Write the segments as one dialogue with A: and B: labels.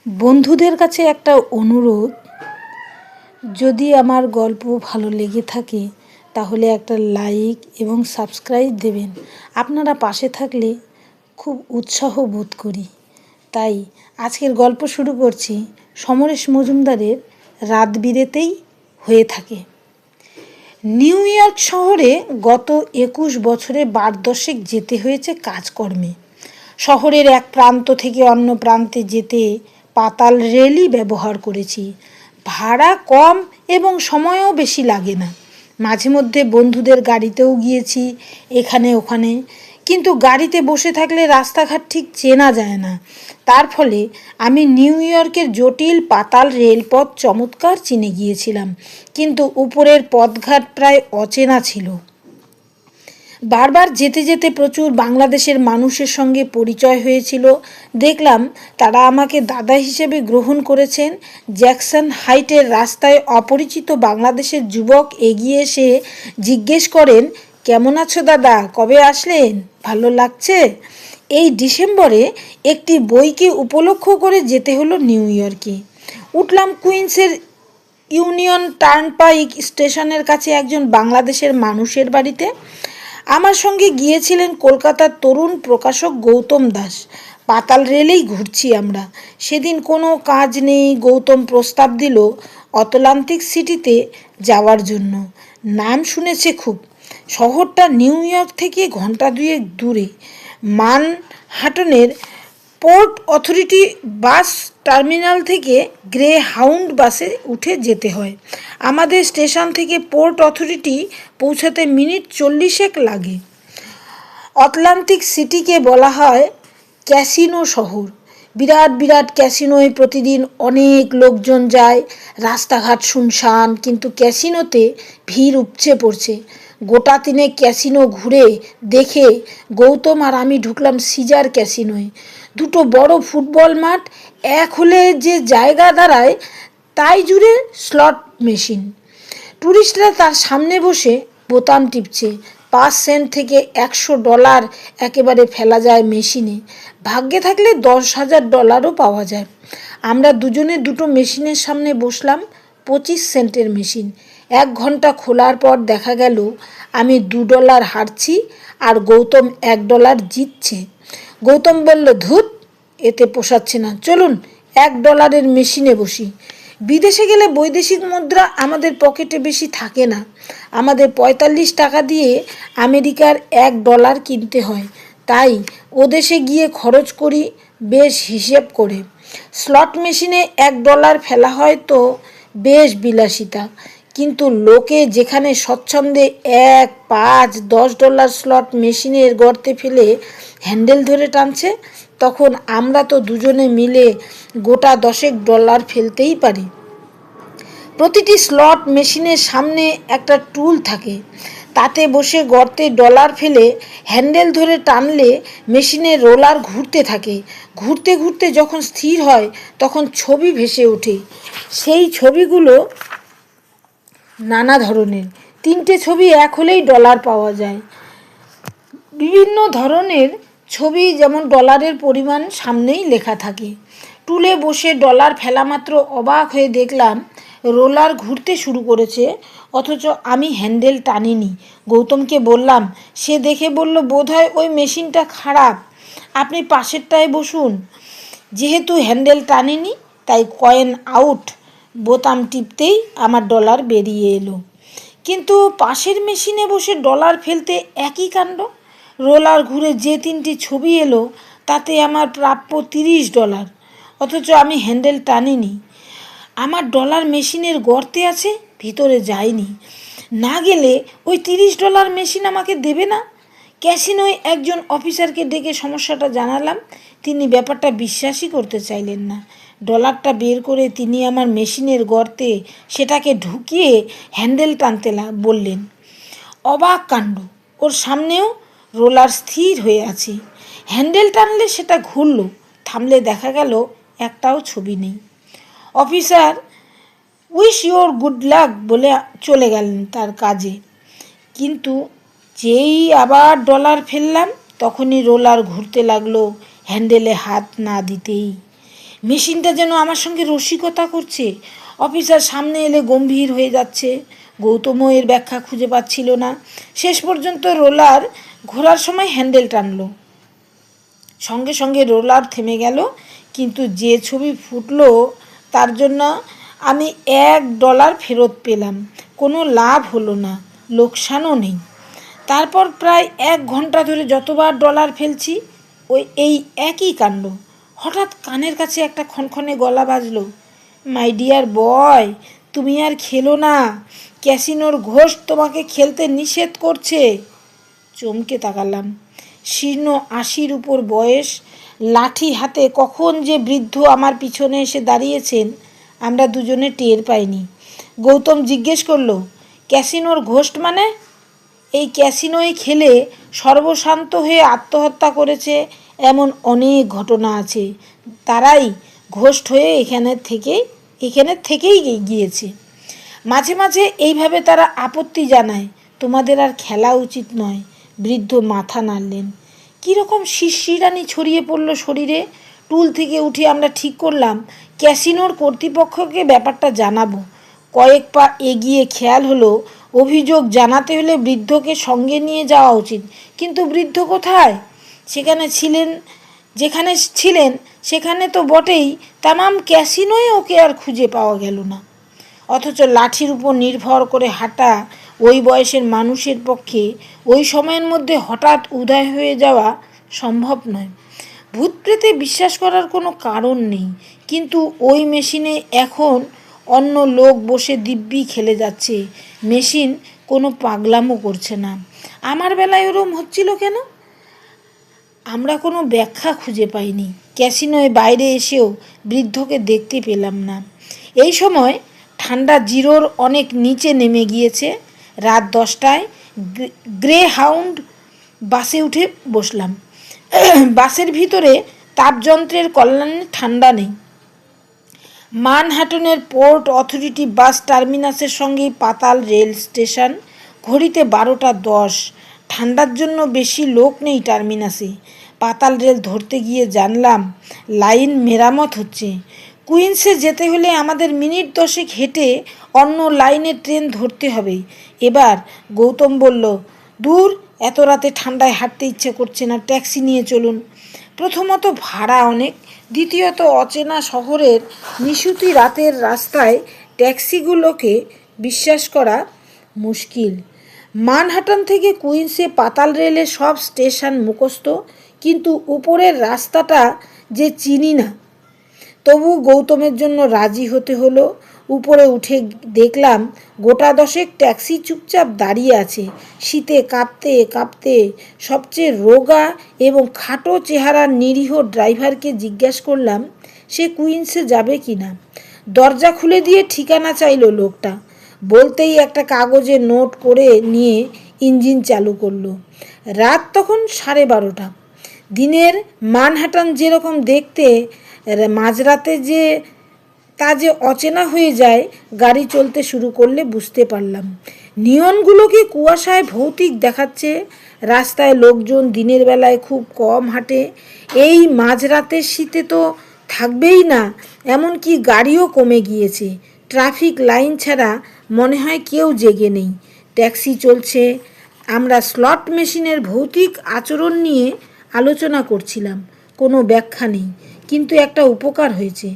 A: বন্ধুদের কাছে একটা অনুরোধ, যদি আমার গল্প ভালো লেগে থাকে তাহলে একটা লাইক এবং সাবস্ক্রাইব দেবেন। আপনারা পাশে থাকলে খুব উৎসাহ বোধ করি। তাই আজকের গল্প শুরু করছি সমরেশ মজুমদারের রাত বিরেতেই হয়ে থাকে। নিউ ইয়র্ক শহরে গত ২১ বছরে ১২ যেতে হয়েছে কাজকর্মে। শহরের এক প্রান্ত থেকে অন্য প্রান্তে যেতে পাতাল রেলই ব্যবহার করেছি। ভাড়া কম এবং সময়ও বেশি লাগে না। মাঝে মধ্যে বন্ধুদের গাড়িতেও গিয়েছি এখানে ওখানে, কিন্তু গাড়িতে বসে থাকলে রাস্তাঘাট ঠিক চেনা যায় না। তার ফলে আমি নিউ ইয়র্কের জটিল পাতাল রেলপথ চমৎকার চিনে গিয়েছিলাম, কিন্তু উপরের পথঘাট প্রায় অচেনা ছিল। বারবার যেতে যেতে প্রচুর বাংলাদেশের মানুষের সঙ্গে পরিচয় হয়েছিল। দেখলাম তারা আমাকে দাদা হিসেবে গ্রহণ করেছেন। জ্যাকসন হাইটের রাস্তায় অপরিচিত বাংলাদেশের যুবক এগিয়ে এসে জিজ্ঞেস করেন, কেমন আছো দাদা, কবে আসলেন, ভালো লাগছে? এই ডিসেম্বরে একটি বইকে উপলক্ষ করে যেতে হলো নিউ ইয়র্কে। উঠলাম কুইন্সের ইউনিয়ন টার্নপাইক স্টেশনের কাছে একজন বাংলাদেশের মানুষের বাড়িতে। আমার সঙ্গে গিয়েছিলেন কলকাতার তরুণ প্রকাশক গৌতম দাস। পাতাল রেলেই ঘুরছি আমরা। সেদিন কোনো কাজ নেই। গৌতম প্রস্তাব দিল অতলান্তিক সিটিতে যাওয়ার জন্য। নাম শুনেছে খুব। শহরটা নিউ ইয়র্ক থেকে ঘন্টা দুয়েক দূরে। মানহাটনের পোর্ট অথরিটি বাস টার্মিনাল থেকে গ্রে হাউন্ড বাসে উঠে যেতে হয়। আমাদের স্টেশন থেকে পোর্ট অথরিটি পৌঁছাতে মিনিট ৪০ লাগে। আটলান্টিক সিটিকে বলা হয় ক্যাসিনো শহর। বিরাট বিরাট ক্যাসিনোয় প্রতিদিন অনেক লোকজন যায়। রাস্তাঘাট শুনশান, কিন্তু ক্যাসিনোতে ভিড় উপচে পড়ছে। গোটা তিনেক ক্যাসিনো ঘুরে দেখে গৌতম আর আমি ঢুকলাম সিজার ক্যাসিনোয়। দুটো বড় ফুটবল মাঠ, এক হলে যে জায়গা দাঁড়ায় তাই জুড়ে স্লট মেশিন। টুরিস্টরা তার সামনে বসে বোতাম টিপছে। ৫ সেন্ট থেকে $১০০ একেবারে ফেলা যায় মেশিনে। ভাগ্যে থাকলে $১০,০০০ও পাওয়া যায়। আমরা দুজনে দুটো মেশিনের সামনে বসলাম। ২৫ সেন্টের মেশিন। ১ ঘন্টা খোলার পর দেখা গেল আমি $২ হারছি আর গৌতম $১ জিতছে। গৌতম বলল, ধুত, এতে পোষাচ্ছে না, চলুন $১ মেশিনে বসি। বিদেশে গেলে বৈদেশিক মুদ্রা আমাদের পকেটে বেশি থাকে না। আমাদের ৪৫ টাকা দিয়ে আমেরিকার $১ কিনতে হয়। তাই ও দেশে গিয়ে খরচ করি বেশ হিসেব করে। স্লট মেশিনে $১ ফেলা হয় তো বেশ বিলাসিতা, কিন্তু লোকে যেখানে স্বচ্ছন্দে ১, ৫, $১০ স্লট মেশিনের গর্তে ফেলে হ্যান্ডেল ধরে টানছে, তখন আমরা তো দুজনে মিলে গোটা $১০ ফেলতেই পারি। প্রতিটি স্লট মেশিনের সামনে একটা টুল থাকে। তাতে বসে গর্তে ডলার ফেলে হ্যান্ডেল ধরে টানলে মেশিনের রোলার ঘুরতে থাকে। ঘুরতে ঘুরতে যখন স্থির হয় তখন ছবি ভেসে ওঠে। সেই ছবিগুলো নানা ধরনের। ৩টে ছবি এক হলেই $1 পাওয়া যায়। বিভিন্ন ধরনের ছবি, যেমন ডলারের পরিমাণ সামনেই লেখা থাকে। টুলে বসে ডলার ফেলা মাত্র অবাক হয়ে দেখলাম রোলার ঘুরতে শুরু করেছে, অথচ আমি হ্যান্ডেল টানিনি। গৌতমকে বললাম। সে দেখে বলল, বোধহয় ওই মেশিনটা খারাপ, আপনি পাশেরটায় বসুন। যেহেতু হ্যান্ডেল টানিনি তাই কয়েন আউট। বোতাম টিপতেই আমার $1 বেরিয়ে এলো। কিন্তু পাশের মেশিনে বসে ডলার ফেলতে একই কাণ্ড। রোলার ঘুরে যে ৩টি ছবি এলো তাতে আমার প্রাপ্য $30, অথচ আমি হ্যান্ডেল টানিনি। আমার ডলার মেশিনের গর্তে আছে, ভিতরে যায়নি। না গেলে ওই $30 মেশিন আমাকে দেবে না। ক্যাসিনোয় একজন অফিসারকে ডেকে সমস্যাটা জানালাম। তিনি ব্যাপারটা বিশ্বাসই করতে চাইলেন না। ডলারটা বের করে তিনি আমার মেশিনের গর্তে সেটাকে ঢুকিয়ে হ্যান্ডেল টানতে বললেন। অবাক কাণ্ড, ওর সামনেও রোলার স্থির হয়ে আছে। হ্যান্ডেল টানলে সেটা ঘুরল, থামলে দেখা গেল একটাও ছবি নেই। Officer wish your good luck বলে চলে গেলেন তার কাজে। কিন্তু যেই আবার ডলার ফেললাম তখনই রোলার ঘুরতে লাগলো, হ্যান্ডেলে হাত না দিতেই। মেশিনটা যেন আমার সঙ্গে রসিকতা করছে। অফিসার সামনে এলে গম্ভীর হয়ে যাচ্ছে। গৌতমও এর ব্যাখ্যা খুঁজে পাচ্ছিল না। শেষ পর্যন্ত রোলার ঘোরার সময় হ্যান্ডেল টানলো। সঙ্গে সঙ্গে রোলার থেমে গেল, কিন্তু যে ছবি ফুটলো তার জন্য আমি $1 ফেরত পেলাম। কোনো লাভ হলো না, লোকসানও নেই। তারপর প্রায় 1 ঘন্টা ধরে যতবার ডলার ফেলছি এই একই কাণ্ড। হঠাৎ কানের কাছে একটা খনখনে গলা বাজলো, মাই ডিয়ার বয়, তুমি আর খেলো না, ক্যাসিনোর ঘোষ তোমাকে খেলতে নিষেধ করছে। চমকে তাকালাম। শীর্ণ 80-র উপর বয়স, লাঠি হাতে কখন যে বৃদ্ধ আমার পিছনে এসে দাঁড়িয়েছেন আমরা দুজনে টের পাইনি। গৌতম জিজ্ঞেস করলো, ক্যাসিনোর ঘোষ্ট মানে? এই ক্যাসিনোয় খেলে সর্বশান্ত হয়ে আত্মহত্যা করেছে এমন অনেক ঘটনা আছে। তারাই ঘোষ্ট হয়ে এখানে থেকেই গিয়েছে। মাঝে মাঝে এইভাবে তারা আপত্তি জানায়, তোমাদের আর খেলা উচিত নয়। বৃদ্ধ মাথা নাড়লেন। কীরকম শিরশিরানি ছড়িয়ে পড়ল শরীরে। টুল থেকে উঠে আমরা ঠিক করলাম ক্যাসিনোর কর্তৃপক্ষকে ব্যাপারটা জানাবো। কয়েক পা এগিয়ে খেয়াল হলো অভিযোগ জানাতে হলে বৃদ্ধকে সঙ্গে নিয়ে যাওয়া উচিত। কিন্তু বৃদ্ধ কোথায়? যেখানে ছিলেন সেখানে তো বটেই, তামাম ক্যাসিনোয় ওকে আর খুঁজে পাওয়া গেল না। অথচ লাঠির উপর নির্ভর করে হাঁটা ওই বয়সের মানুষের পক্ষে ওই সময়ের মধ্যে হঠাৎ উদয় হয়ে যাওয়া সম্ভব নয়। ভূত প্রেতে বিশ্বাস করার কোনো কারণ নেই, কিন্তু ওই মেশিনে এখন অন্য লোক বসে দিব্যি খেলে যাচ্ছে। মেশিন কোনো পাগলামো করছে না। আমার বেলায় ওরম হচ্ছিল কেন? আমরা কোনো ব্যাখ্যা খুঁজে পাইনি। ক্যাসিনোয় বাইরে এসেও বৃদ্ধকে দেখতে পেলাম না। এই সময় ঠান্ডা 0-র অনেক নিচে নেমে গিয়েছে। রাত 10টায় গ্রে হাউন্ড বাসে উঠে বসলাম। বাসের ভিতরে তাপযন্ত্রের কল্যাণে ঠান্ডা নেই। মানহাটনের পোর্ট অথরিটি বাস টার্মিনাসের সঙ্গেই পাতাল রেল স্টেশন। ঘড়িতে 12টা 10। ঠান্ডার জন্য বেশি লোক নেই টার্মিনাসে। পাতাল রেল ধরতে গিয়ে জানলাম লাইন মেরামত হচ্ছে। কুইন্সে যেতে হলে আমাদের মিনিট 10 হেঁটে অন্য লাইনের ট্রেন ধরতে হবে। এবার গৌতম বলল, দূর, এত রাতে ঠান্ডায় হাঁটতে ইচ্ছে করছে না, ট্যাক্সি নিয়ে চলুন। প্রথমত ভাড়া অনেক, দ্বিতীয়ত অচেনা শহরের নিশুতি রাতের রাস্তায় ট্যাক্সিগুলোকে বিশ্বাস করা মুশকিল। মানহাটন থেকে কুইন্সে পাতাল রেলের সব স্টেশন মুখস্থ, কিন্তু উপরের রাস্তাটা যে চিনি না। তবু গৌতমের জন্য রাজি হতে হলো। উপরে উঠে দেখলাম গোটা 10 ট্যাক্সি চুপচাপ দাঁড়িয়ে আছে। শীতে কাঁপতে কাঁপতে সবচেয়ে রোগা এবং খাটো চেহারার নিরীহ ড্রাইভারকে জিজ্ঞেস করলাম সে কুইন্সে যাবে কি না। দরজা খুলে দিয়ে ঠিকানা চাইল লোকটা। বলতেই একটা কাগজে নোট করে নিয়ে ইঞ্জিন চালু করলো। রাত তখন 12:30। দিনের মানহাটন যেরকম দেখতে, মাঝরাতে তা যে অচেনা হয়ে যায় গাড়ি চলতে শুরু করলে বুঝতে পারলাম। নিয়নগুলোকে কুয়াশায় ভৌতিক দেখাচ্ছে। রাস্তায় লোকজন দিনের বেলায় খুব কম হাঁটে। এই মাঝরাতের শীতে তো থাকবেই না, এমনকি গাড়িও কমে গিয়েছে। ট্রাফিক লাইন ছাড়া মনে হয় কেউ জেগে নেই। ট্যাক্সি চলছে। আমরা স্লট মেশিনের ভৌতিক আচরণ নিয়ে আলোচনা করছিলাম। কোনো ব্যাখ্যা নেই, কিন্তু একটা উপকার হয়েছে।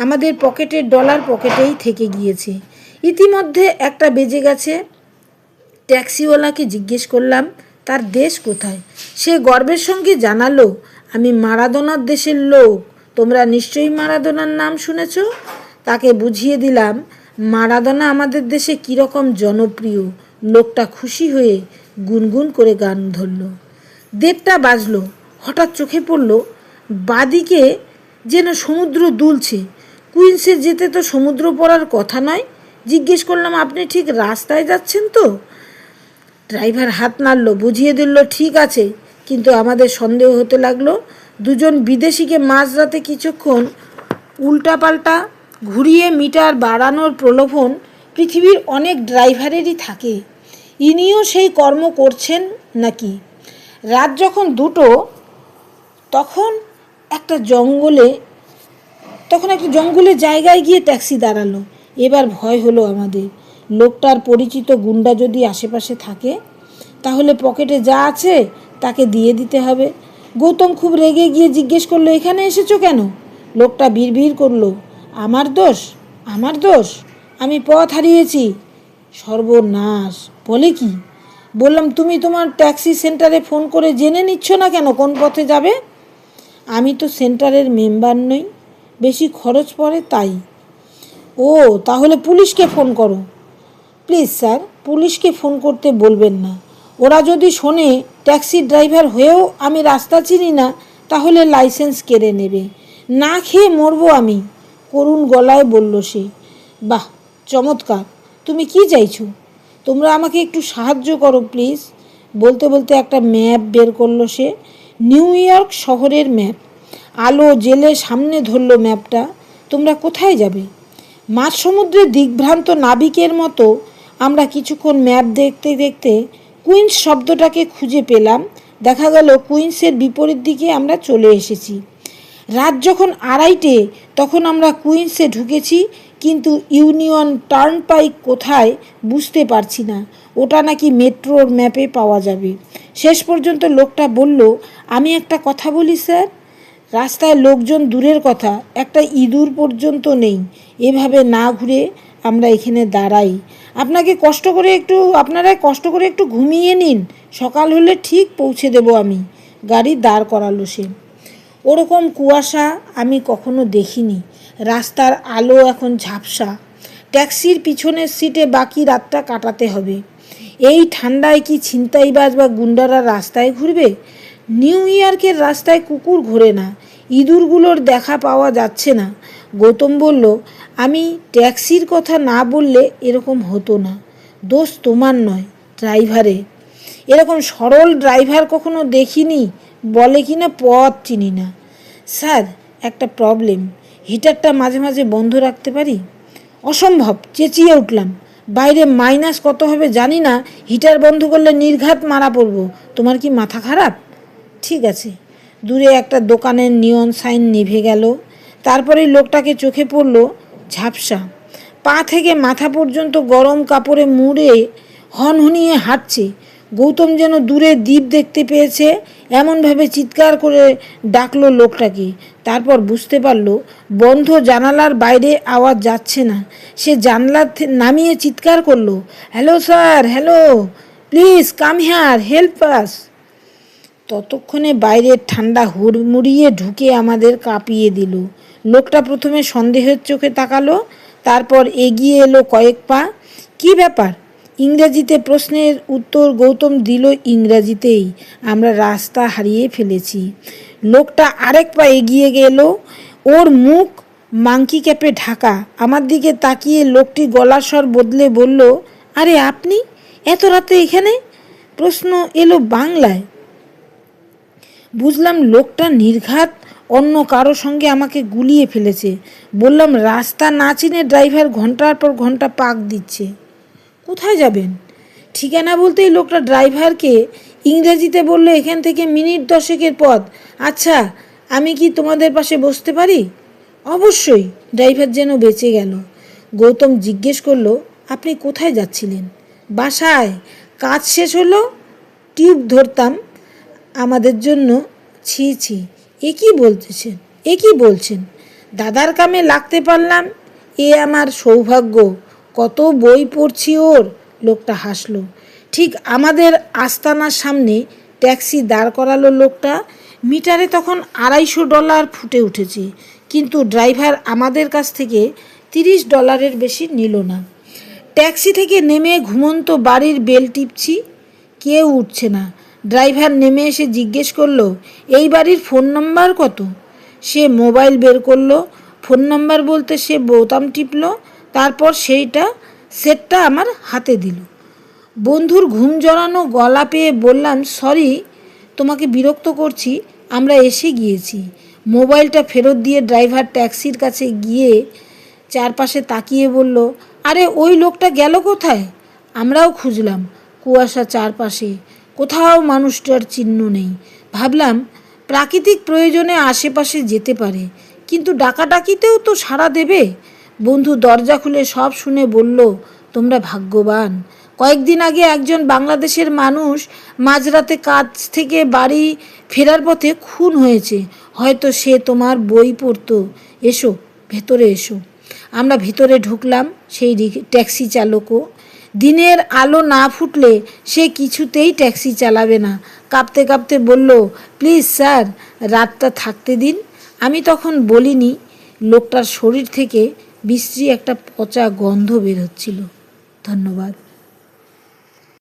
A: আমাদের পকেটের ডলার পকেটেই থেকে গিয়েছে। ইতিমধ্যে 1টা বেজে গেছে। ট্যাক্সিওয়ালাকে জিজ্ঞেস করলাম তার দেশ কোথায়। সে গর্বের সঙ্গে জানালো, আমি মারাদোনার দেশের লোক। তোমরা নিশ্চয়ই মারাদোনার নাম শুনেছ। তাকে বুঝিয়ে দিলাম মারাদোনা আমাদের দেশে কীরকম জনপ্রিয়। লোকটা খুশি হয়ে গুনগুন করে গান ধরল। 1:30 বাজলো। হঠাৎ চোখে পড়ল বাদিকে যেন সমুদ্র দুলছে। কুইন্সে যেতে তো সমুদ্র পড়ার কথা নয়। জিজ্ঞেস করলাম, আপনি ঠিক রাস্তায় যাচ্ছেন তো? ড্রাইভার হাত নাড়ল, বুঝিয়ে দিল ঠিক আছে। কিন্তু আমাদের সন্দেহ হতে লাগলো। দুজন বিদেশিকে মাঝরাতে কিছুক্ষণ উল্টাপাল্টা ঘুরিয়ে মিটার বাড়ানোর প্রলোভন পৃথিবীর অনেক ড্রাইভারেরই থাকে। ইনিও সেই কর্ম করছেন নাকি? রাত যখন 2টো তখন একটা জঙ্গলে তখন একটা জঙ্গলের জায়গায় গিয়ে ট্যাক্সি দাঁড়ালো। এবার ভয় হলো আমাদের, লোকটার পরিচিত গুন্ডা যদি আশেপাশে থাকে তাহলে পকেটে যা আছে তাকে দিয়ে দিতে হবে। গৌতম খুব রেগে গিয়ে জিজ্ঞেস করলো, এখানে এসেছো কেন? লোকটা বিড়বিড় করলো, আমার দোষ, আমার দোষ, আমি পথ হারিয়েছি। সর্বনাশ, বলে কি? বললাম, তুমি তোমার ট্যাক্সি সেন্টারে ফোন করে জেনে নিচ্ছ না কেন কোন পথে যাবে? আমি তো সেন্টারের মেম্বার নই, বেশি খরচ পড়ে তাই। ও, তাহলে পুলিশকে ফোন করো। প্লিজ স্যার, পুলিশকে ফোন করতে বলবেন না। ওরা যদি শোনে ট্যাক্সি ড্রাইভার হয়েও আমি রাস্তা চিনি না, তাহলে লাইসেন্স কেড়ে নেবে। না খেয়ে মরবো আমি, করুণ গলায় বলল সে। বাহ, চমৎকার, তুমি কি চাইছো? তোমরা আমাকে একটু সাহায্য করো প্লিজ। বলতে বলতে একটা ম্যাপ বের করলো সে, নিউ ইয়র্ক শহরের ম্যাপ। আলো জেলে সামনে ধরলো ম্যাপটা। তোমরা কোথায় যাবে? মাঝ সমুদ্রে দিগ্ভ্রান্ত নাবিকের মতো আমরা কিছুক্ষণ ম্যাপ দেখতে দেখতে কুইন্স শব্দটাকে খুঁজে পেলাম। দেখা গেল কুইন্সের বিপরীত দিকে আমরা চলে এসেছি। রাত যখন 2:30 তখন আমরা কুইন্সে ঢুকেছি, কিন্তু ইউনিয়ন টার্নপাইক কোথায় বুঝতে পারছি না। ওটা নাকি মেট্রোর ম্যাপে পাওয়া যাবে। শেষ পর্যন্ত লোকটা বলল, আমি একটা কথা বলি স্যার, রাস্তায় লোকজন দূরের কথা, একটা ইঁদুর পর্যন্ত নেই। এভাবে না ঘুরে আমরা এখানে দাঁড়াই। আপনারা কষ্ট করে একটু ঘুমিয়ে নিন, সকাল হলে ঠিক পৌঁছে দেব আমি। গাড়ি দাঁড় করালো সে। ওরকম কুয়াশা আমি কখনো দেখিনি। রাস্তার আলো এখন ঝাপসা। ট্যাক্সির পিছনের সিটে বাকি রাতটা কাটাতে হবে। এই ঠান্ডায় কি ছিনতাইবাজ বা গুন্ডারা রাস্তায় ঘুরবে? নিউ ইয়র্কের রাস্তায় কুকুর ঘোরে না, ইঁদুরগুলোর দেখা পাওয়া যাচ্ছে না। গৌতম বলল, আমি ট্যাক্সির কথা না বললে এরকম হতো না। দোষ তোমার নয়, ড্রাইভারে। এরকম সরল ড্রাইভার কখনো দেখিনি, বলে কি না পথ চিনি না। স্যার, একটা প্রবলেম, হিটারটা মাঝে মাঝে বন্ধ রাখতে পারি? অসম্ভব, চেঁচিয়ে উঠলাম। বাইরে মাইনাস কত হবে জানি না, হিটার বন্ধ করলে নির্ঘাত মারা পড়ব। তোমার কি মাথা খারাপ? ঠিক আছে। দূরে একটা দোকানের নিয়ন সাইন নিভে গেল। তারপরেই লোকটাকে চোখে পড়ল ঝাপসা, পা থেকে মাথা পর্যন্ত গরম কাপড়ে মুড়ে হনহনিয়ে হাঁটছে। গৌতম যেন দূরে দ্বীপ দেখতে পেয়েছে, এমনভাবে চিৎকার করে ডাকলো লোকটাকে। তারপর বুঝতে পারল বন্ধ জানালার বাইরে আওয়াজ যাচ্ছে না। সে জানলা নামিয়ে চিৎকার করলো, hello sir, hello, please come here, help us. ততক্ষণে বাইরের ঠান্ডা হুড়মুড়িয়ে ঢুকে আমাদের কাঁপিয়ে দিল। লোকটা প্রথমে সন্দেহের চোখে তাকালো, তারপর এগিয়ে এলো কয়েক পা। কি ব্যাপার? ইংরেজিতে প্রশ্নের উত্তর গৌতম দিল ইংরেজিতেই। আমরা রাস্তা হারিয়ে ফেলেছি। লোকটা আরেক পা এগিয়ে গেল, ওর মুখ মাংকি ক্যাপে ঢাকা। আমার দিকে তাকিয়ে লোকটি গলার স্বর বদলে বলল, আরে আপনি এত রাতে এখানে? প্রশ্ন এলো বাংলায়। বুঝলাম লোকটা নির্ঘাত অন্য কারো সঙ্গে আমাকে গুলিয়ে ফেলেছে। বললাম, রাস্তা না চিনে ড্রাইভার ঘন্টার পর ঘন্টা পাক দিচ্ছে। কোথায় যাবেন? ঠিকানা বলতেই লোকটা ড্রাইভারকে ইংরেজিতে বলল, এখান থেকে মিনিট 10 পথ। আচ্ছা, আমি কি তোমাদের পাশে বসতে পারি? অবশ্যই। ড্রাইভার যেন বেঁচে গেল। গৌতম জিজ্ঞেস করলো, আপনি কোথায় যাচ্ছিলেন? বাসায়, কাজ শেষ হলো টিউব ধরতাম আমাদের জন্য। ছি ছি, এ কি বলছেন? দাদার কামে লাগতে পারলাম, এ আমার সৌভাগ্য। কত বই পড়ছি ওর। লোকটা হাসলো। ঠিক আমাদের আস্তানার সামনে ট্যাক্সি দাঁড় করালো লোকটা। মিটারে তখন $250 ফুটে উঠেছে, কিন্তু ড্রাইভার আমাদের কাছ থেকে $30 বেশি নিল না। ট্যাক্সি থেকে নেমে ঘুমন্ত বাড়ির বেল টিপছি, কেউ উঠছে না। ড্রাইভার নেমে এসে জিজ্ঞেস করলো, এই বাড়ির ফোন নাম্বার কত? সে মোবাইল বের করলো। ফোন নাম্বার বলতে সে বোতাম টিপলো, তারপর সেটটা আমার হাতে দিল। বন্ধুর ঘুম জড়ানো গলা পেয়ে বললাম, সরি, তোমাকে বিরক্ত করছি, আমরা এসে গিয়েছি। মোবাইলটা ফেরত দিয়ে ড্রাইভার ট্যাক্সির কাছে গিয়ে চারপাশে তাকিয়ে বলল, আরে ওই লোকটা গেল কোথায়? আমরাও খুঁজলাম কুয়াশা চারপাশে, কোথাও মানুষটার চিহ্ন নেই। ভাবলাম প্রাকৃতিক প্রয়োজনে আশেপাশে যেতে পারে, কিন্তু ডাকাডাকিতেও তো সাড়া দেবে। বন্ধু দরজা খুলে সব শুনে বলল, তোমরা ভাগ্যবান। কয়েকদিন আগে একজন বাংলাদেশের মানুষ মাঝরাতে কাজ থেকে বাড়ি ফেরার পথে খুন হয়েছে। হয়তো সে তোমার বই পড়তো। এসো, ভেতরে এসো। আমরা ভিতরে ঢুকলাম। সেই ট্যাক্সি চালকও। দিনের আলো না ফুটলে সে কিছুতেই ট্যাক্সি চালাবে না। কাঁপতে কাঁপতে বলল, প্লিজ স্যার, রাতটা থাকতে দিন। আমি তখন বলিনি। লোকটার শরীর থেকে বিশ্রী একটা পচা গন্ধ বের হচ্ছিল। ধন্যবাদ।